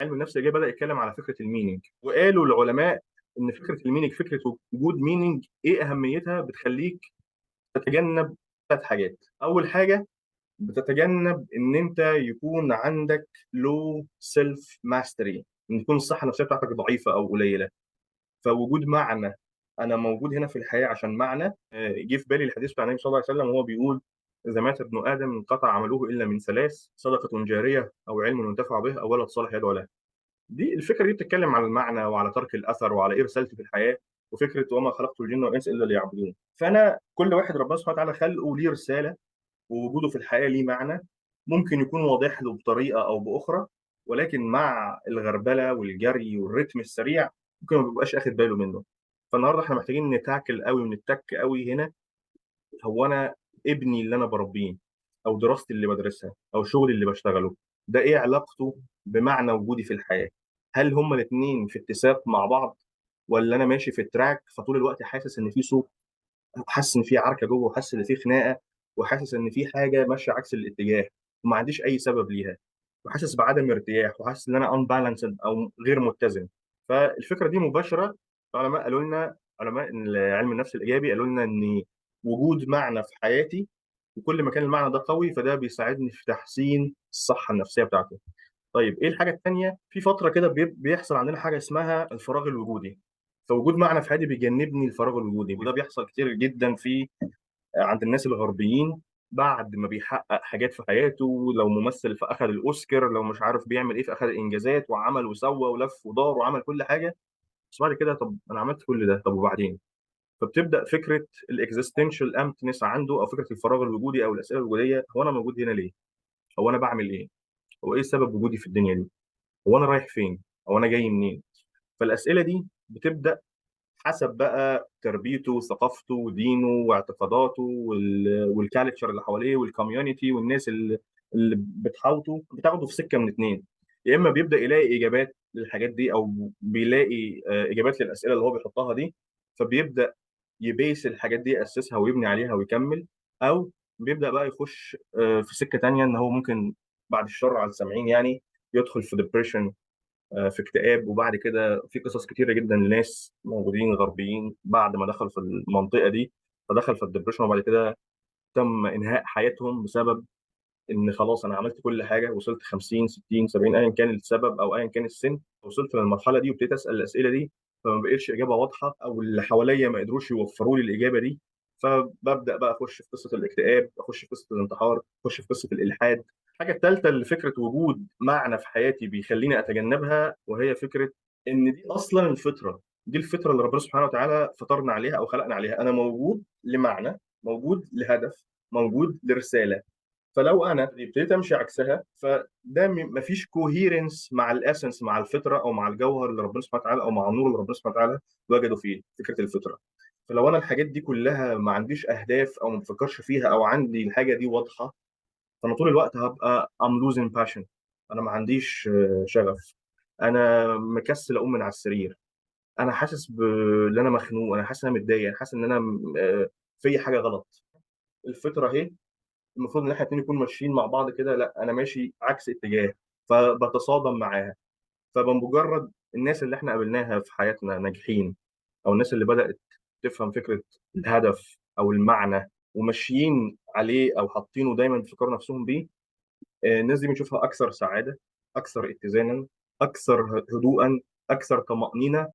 علم النفس الإيجابي بدأ يتكلم على فكرة المينينج، وقالوا العلماء إن فكرة المينينج، فكرة وجود مينينج، إيه أهميتها؟ بتخليك تتجنب ثلاث حاجات. أول حاجة، بتتجنب إن أنت يكون عندك لو سيلف ماستري، إن تكون الصحة النفسية بتاعتك ضعيفة أو قليلة. فوجود معنى، أنا موجود هنا في الحياة عشان معنى. جه في بالي الحديث بتاع النبي صلى الله عليه وسلم وهو بيقول: إذا مات ابن آدم انقطع عمله إلا من ثلاث: صدقة جارية، أو علم ينتفع به، أو ولد صالح يدعو له. دي الفكره دي بتتكلم على المعنى وعلى ترك الاثر وعلى ايه رسالتي في الحياه، وفكره وما خلقت الجن والانس الا ليعبدون. فانا كل واحد ربنا سبحانه وتعالى خلقه ليه رساله، ووجوده في الحياه ليه معنى. ممكن يكون واضح له بطريقه او باخرى، ولكن مع الغربله والجري والريتم السريع ممكن ما بيبقاش اخد باله منه. فالنهارده احنا محتاجين نتاكل قوي ونتك قوي هنا. هو انا ابني اللي انا بربيه، او دراستي اللي بدرسها، او شغلي اللي بشتغله، ده ايه علاقته بمعنى وجودي في الحياة؟ هل هما الاثنين في اتساق مع بعض، ولا انا ماشي في التراك فطول الوقت حاسس ان في صوت، حاسس ان في عركة جوه، وحاسس ان في خناقة، وحاسس ان في حاجة ماشية عكس الاتجاه وما عنديش اي سبب ليها، وحاسس بعدم ارتياح، وحاسس ان انا unbalanced او غير متزن. فالفكرة دي مباشرة. العلماء قالوا لنا، علماء علم النفس الايجابي قالوا لنا ان وجود معنى في حياتي، وكل ما كان المعنى ده قوي فده بيساعدني في تحسين الصحة النفسية بتاعتي. طيب ايه الحاجة التانية؟ في فترة كده بيحصل عندنا حاجة اسمها الفراغ الوجودي. فوجود معنى في حياتي بيجنبني الفراغ الوجودي، وده بيحصل كتير جدا في عند الناس الغربيين. بعد ما بيحقق حاجات في حياته، لو ممثل فأخذ الأوسكار، لو مش عارف بيعمل إيه فأخذ إنجازات وعمل وسوى ولف ودار وعمل كل حاجة. بس بعد كده، طب أنا عملت كل ده، طب وبعدين؟ فبتبدأ فكرة الاكزيستنشال امبتنس عنده، أو فكرة الفراغ الوجودي أو الأسئلة الوجودية: هو أنا موجود هنا ليه؟ هو أنا بعمل إيه؟ هو إيه سبب وجودي في الدنيا دي؟ هو أنا رايح فين؟ هو أنا جاي منين؟ فالأسئلة دي بتبدأ حسب بقى تربيته وثقافته ودينه واعتقاداته والكالتشر اللي حواليه والكوميونتي والناس اللي بتحاوطه، بتاخده في سكه من اتنين: يا اما بيبدا يلاقي اجابات للحاجات دي، او بيلاقي اجابات للاسئله اللي هو بيحطها دي، فبيبدا يبيس الحاجات دي، ياسسها ويبني عليها ويكمل. او بيبدا بقى يخش في سكه تانيه، ان هو ممكن بعد الشر على السامعين يعني يدخل في ديبريشن، في اكتئاب. وبعد كده في قصص كتيره جدا لناس موجودين غربيين بعد ما دخلوا في المنطقه دي، فدخل في الدبريشن، وبعد كده تم انهاء حياتهم بسبب ان خلاص انا عملت كل حاجه، وصلت 50 60 70 ايا كان السبب او ايا كان السن، وصلت للمرحله دي وابتديت اسال الاسئله دي، فما بقتش اجابه واضحه، او اللي حواليا ما قدروش يوفروا لي الاجابه دي. فببدا بقى اخش في قصه الاكتئاب، اخش في قصه الانتحار، اخش في قصه الالحاد. الحاجه الثالثه اللي فكره وجود معنى في حياتي بيخليني اتجنبها، وهي فكره ان دي اصلا الفطره، دي الفطره اللي ربنا سبحانه وتعالى فطرنا عليها او خلقنا عليها. انا موجود لمعنى، موجود لهدف، موجود لرساله. فلو انا ابتديت امشي عكسها، فده مفيش كوهيرنس مع الاسنس، مع الفطره، او مع الجوهر اللي ربنا سبحانه وتعالى، او مع النور اللي ربنا سبحانه وتعالى وجده فيه، فكره الفطره. فلو انا الحاجات دي كلها ما عنديش اهداف، او ما بفكرش فيها، او عندي الحاجه دي واضحه، فانا طول الوقت هبقى I'm losing passion. انا ما عنديش شغف. انا مكسل اقوم من على السرير. انا حاسس ان انا مخنوق، انا حاسس ان انا متضايق، انا حاسس ان انا في حاجه غلط. الفطره اهي، المفروض ان احنا الاتنين نكون ماشيين مع بعض كده، لا انا ماشي عكس اتجاه، فبتصادم معاها. فبمجرد الناس اللي احنا قابلناها في حياتنا ناجحين، او الناس اللي بدأت تفهم فكرة الهدف او المعنى وماشيين عليه، او حاطينه دايما بيفكروا نفسهم بيه، الناس دي بنشوفها اكثر سعادة، اكثر اتزانا، اكثر هدوءا، اكثر طمأنينة،